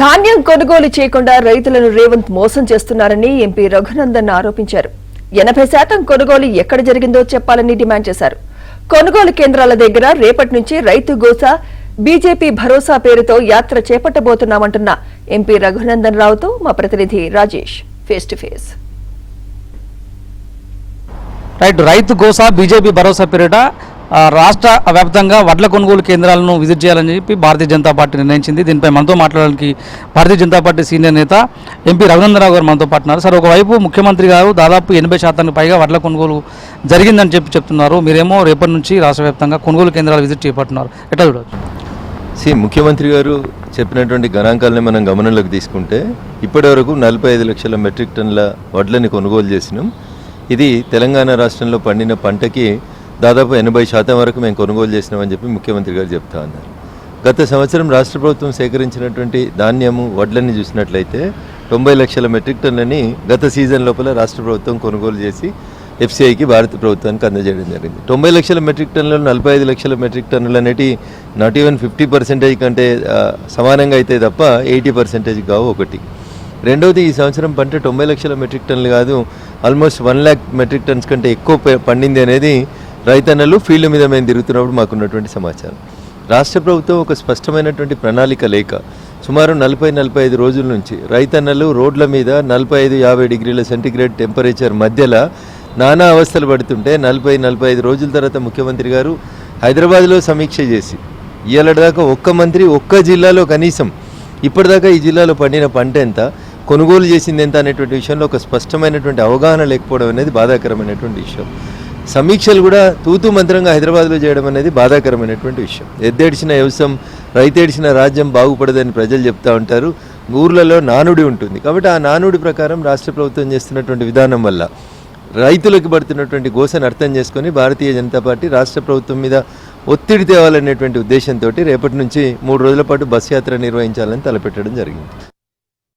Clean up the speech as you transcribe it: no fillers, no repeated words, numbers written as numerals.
ధాన్యం కొనుగోలు చేయకుండా రైతులను రేవంత్ మోసం చేస్తున్నారని ఎంపీ రఘునందన్ ఆరోపించారు. 80% కొనుగోలు ఎక్కడ జరిగిందో చెప్పాలని డిమాండ్ చేశారు. కొనుగోలు కేంద్రాల దగ్గర రేపటి నుంచి రైతు గోస బీజేపీ భరోసా పేరుతో యాత్ర చేపట్టబోతున్నామంటున్న ఎంపీ రఘునందన్ రావుతో మా ప్రతినిధి రాజేష్ ఫేస్ టు ఫేస్. రైతు గోస బీజేపీ భరోసా పేరిట రాష్ట్ర వ్యాప్తంగా వడ్ల కొనుగోలు కేంద్రాలను విజిట్ చేయాలని చెప్పి భారతీయ జనతా పార్టీ నిర్ణయించింది. దీనిపై మనతో మాట్లాడడానికి భారతీయ జనతా పార్టీ సీనియర్ నేత ఎంపీ రఘునందనరావు గారు మనతో పాటున్నారు. సార్, ఒకవైపు ముఖ్యమంత్రి గారు దాదాపు 80% పైగా వడ్ల కొనుగోలు జరిగిందని చెప్తున్నారు. మీరేమో రేపటి నుంచి రాష్ట్ర వ్యాప్తంగా కొనుగోలు కేంద్రాలు విజిట్ చేపడుతున్నారు. ఎట్లా చూడవచ్చు? ముఖ్యమంత్రి గారు చెప్పినటువంటి గణాంకాలని మనం గమనంలోకి తీసుకుంటే ఇప్పటి వరకు 45 లక్షల మెట్రిక్ టన్నుల వడ్లని కొనుగోలు చేసినాం. ఇది తెలంగాణ రాష్ట్రంలో పండిన పంటకి దాదాపు 80% వరకు మేము కొనుగోలు చేసినామని చెప్పి ముఖ్యమంత్రి గారు చెప్తా ఉన్నారు. గత సంవత్సరం రాష్ట్ర ప్రభుత్వం సేకరించినటువంటి ధాన్యము వడ్లని చూసినట్లయితే 90 లక్షల మెట్రిక్ టన్నులని గత సీజన్ లోపల రాష్ట్ర ప్రభుత్వం కొనుగోలు చేసి ఎఫ్సిఐకి భారత ప్రభుత్వానికి అందజేయడం జరిగింది. 90 లక్షల మెట్రిక్ టన్నులు 45 లక్షల మెట్రిక్ టన్నులు అనేటి నాట్ ఈవెన్ 50% కంటే సమానంగా అయితే తప్ప 80% కావు. ఒకటి. రెండవది, ఈ సంవత్సరం పంట 90 లక్షల మెట్రిక్ టన్నులు కాదు, ఆల్మోస్ట్ 1 lakh మెట్రిక్ టన్స్ కంటే ఎక్కువ పండింది అనేది రైతన్నలు ఫీల్డ్ మీద మేము తిరుగుతున్నప్పుడు మాకున్నటువంటి సమాచారం. రాష్ట్ర ప్రభుత్వం ఒక స్పష్టమైనటువంటి ప్రణాళిక లేక సుమారు 40-45 రోజుల నుంచి రైతన్నలు రోడ్ల మీద 45-50 డిగ్రీల సెంటీగ్రేడ్ టెంపరేచర్ మధ్యలో నానా అవస్థలు పడుతుంటే 40-45 రోజుల తర్వాత ముఖ్యమంత్రి గారు హైదరాబాద్లో సమీక్ష చేసి ఇవాళ దాకా ఒక్క మంత్రి ఒక్క జిల్లాలో కనీసం ఇప్పటిదాకా ఈ జిల్లాలో పండిన పంట ఎంత, కొనుగోలు చేసింది ఎంత అనేటువంటి విషయంలో ఒక స్పష్టమైనటువంటి అవగాహన లేకపోవడం అనేది బాధాకరమైనటువంటి విషయం. సమీక్షలు కూడా తూతూ మంత్రంగా హైదరాబాద్లో చేయడం అనేది బాధాకరమైనటువంటి విషయం. ఎద్దేడిచిన వ్యవసాయం రైతేడిచిన రాజ్యం బాగుపడదని ప్రజలు చెప్తూ ఉంటారు. ఊర్లలో నానుడి ఉంటుంది. కాబట్టి ఆ నానుడి ప్రకారం రాష్ట్ర ప్రభుత్వం చేస్తున్నటువంటి విధానం వల్ల రైతులకు పడుతున్నటువంటి గోసను అర్థం చేసుకొని భారతీయ జనతా పార్టీ రాష్ట్ర ప్రభుత్వం మీద ఒత్తిడి తేవాలనేటువంటి ఉద్దేశంతో రేపటి నుంచి 3 రోజుల పాటు బస్ యాత్ర నిర్వహించాలని తలపెట్టడం జరిగింది.